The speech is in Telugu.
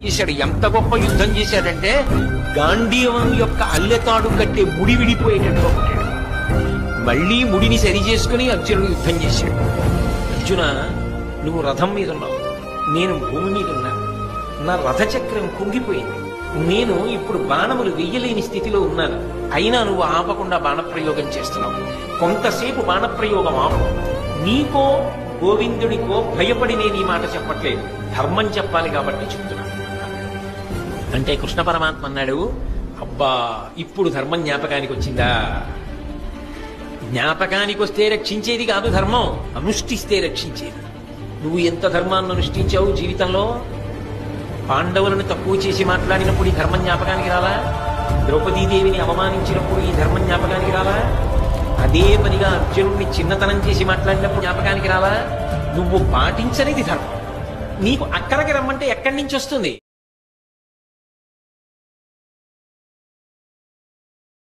చేశాడు. ఎంత గొప్ప యుద్ధం చేశాడంటే గాంధీవం యొక్క అల్లెతాడు కట్టే ముడి విడిపోయేటట్టుగా కొట్టాడు. మళ్లీ ముడిని సరి చేసుకుని అర్జునుడు యుద్ధం చేశాడు. అర్జున, నువ్వు రథం మీద ఉన్నావు, నేను భూమి మీద ఉన్నాను. నా రథచక్రం కుంగిపోయింది. నేను ఇప్పుడు బాణములు వెయ్యలేని స్థితిలో ఉన్నాను. అయినా నువ్వు ఆపకుండా బాణప్రయోగం చేస్తున్నావు. కొంతసేపు బాణప్రయోగం ఆపు. నీకో గోవిందుడికో భయపడి నేను ఈ మాట చెప్పట్లేదు, ధర్మం చెప్పాలి కాబట్టి చెప్తున్నాను అంటే కృష్ణ పరమాత్మ అన్నాడు, అబ్బా ఇప్పుడు ధర్మం జ్ఞాపకానికి వచ్చిందా? జ్ఞాపకానికి వస్తే రక్షించేది కాదు ధర్మం, అనుష్ఠిస్తే రక్షించేది. నువ్వు ఎంత ధర్మాన్ని అనుష్ఠించావు జీవితంలో? పాండవులను తక్కువ చేసి మాట్లాడినప్పుడు ఈ ధర్మం జ్ఞాపకానికి రాలా? ద్రౌపదీదేవిని అవమానించినప్పుడు ఈ ధర్మం జ్ఞాపకానికి రాలా? అదే పనిగా అర్జునుడిని చిన్నతనం చేసి మాట్లాడినప్పుడు జ్ఞాపకానికి రాలా? నువ్వు పాటించనిది ధర్మం. నీకు అక్కడికి రమ్మంటే ఎక్కడి నుంచి వస్తుంది?